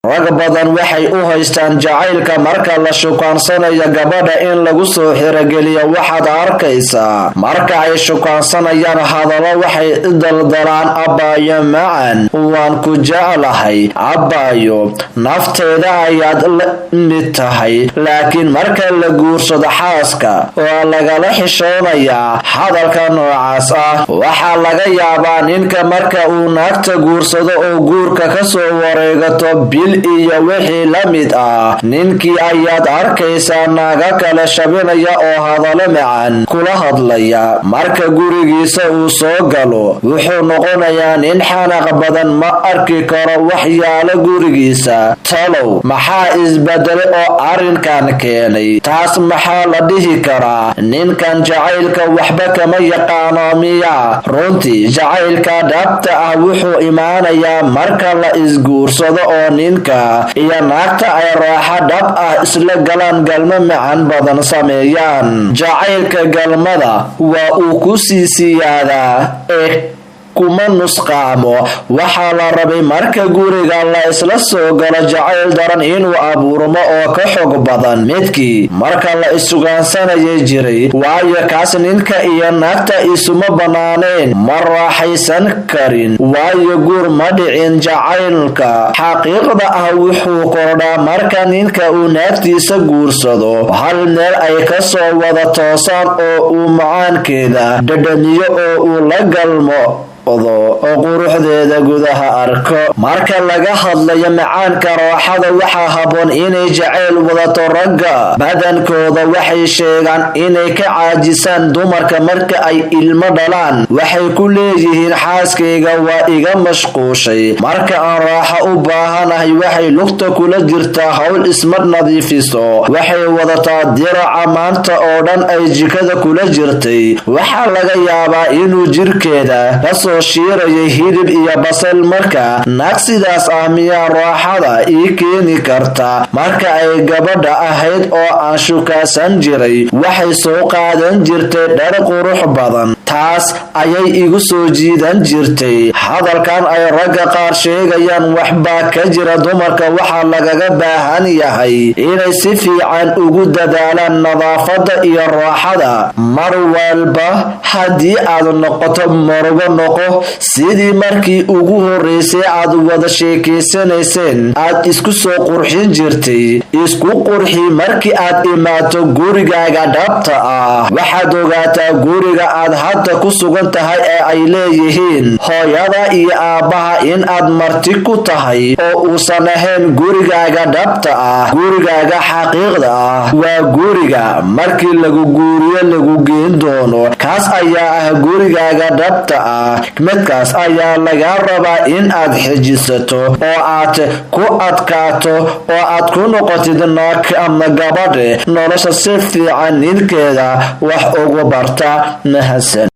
rag badan waxay u haystaan jacaylka marka la shukaansanayo gabadha in lagu soo xirogeliyo. waxaad arkaysaa marka ay shukaansanayaan hadallo waxay daldalaan abbaayo macan, waan ku jeclahay abbaayo, nafteeda ayaad la mid tahay. laakiin marka la guursado xaaska waa lagala xishoonayaa hadalka noocaas ah. waxaa laga yaabaa ninka marka uu naagta guursado oo guurka kasoo wareegato bil iyo wixii la mid ah, ninkii ayaad arkaysaa naaga kale shabinaya oo hadallo macan kula hadlaya. marka gurigiisa uu soo galo wuxuu noqonayaa nin xanaaq badan, ma arki karo waxyaalo gurigiisa. talow maxaa isbedelay oo arrinkan keenay? taas maxaa la dhihi karaa? ninkan jacaylka waxba kama yaqaano miya? runtii jacaylka dhabta ah wuxuu imaanayaa marka la isguursado oo ninka iyo naagta ay raaxa dhab ah isla galaan, galmo macan badan sameeyaan. jacaylka galmada waa uu ku sii siyaadaa kuma nusqaamo. waxaa la rabay marka guriga la isla soo galo jacayl daran inuu abuurmo oo ka xog badan midkii marka la isugaansanayay jiray. waayo kaas ninka iyo naagta isuma banaaneen, ma raaxaysan karin, waayo guur ma dhicin. jacaylka xaqiiqda ah wuxuu kordhaa marka ninka uu naagtiisa guursado, hal meel ay ka soo wada toosaan oo uu macaankeeda dhadhamiyo oo uu la galmo oo quruxdeeda gudaha arko. marka laga hadlayo macaanka raaxada waxaa haboon inay jacayl wadato. ragga badankooda waxay sheegaan inay ka caajisaan dumarka marka ay ilmo dhalaan. waxay ku leeyihiin xaaskayga waa iga mashquushay, marka aan raaxo u baahanahay waxay lugta kula jirtaa hawl isma nadiifiso, waxay wadataa diraca maanta oo dhan ay jikada kula jirtay. waxaa laga yaabaa inuu jirkeeda kasoo shiirayay hilib iyo basal. marka naag sidaas ah miyaa raaxada ii keeni karta? marka ay gabadha ahayd oo aan shukaasan jiray waxay soo qaadan jirtay dhar qurux badan, taas ayay igu soo jiidan jirtay. hadalkan ay ragga qaar sheegayaan waxbaa ka jira. dumarka waxaa lagaga baahan yahay inay si fiican ugu dadaalaan nadaafada iyo raaxada mar walba. haddii aad noqoto marugo noqo sidii markii ugu horeysay aad wada sheekaysanayseen aad isku soo qurxin jirtay. isku qurxi markii aad imaato gurigaaga dhabta ah. waxaad ogaataa guriga aad hadda ku sugan tahay ee ay leeyihiin hooyada iyo aabbaha in aad marti ku tahay oo uusan ahayn gurigaaga dhabta ah. gurigaaga xaqiiqda ah waa guriga markii lagu guuriyo lagu geen doono. kaas ayaa ah gurigaaga dhabta ah. midkaas ayaa laga rabaa in aad xejisato oo aad ku adkaato oo aad ku noqotid naag ama gabadhe nolosha si fiican ninkeeda wax ugu barta. mahadsan.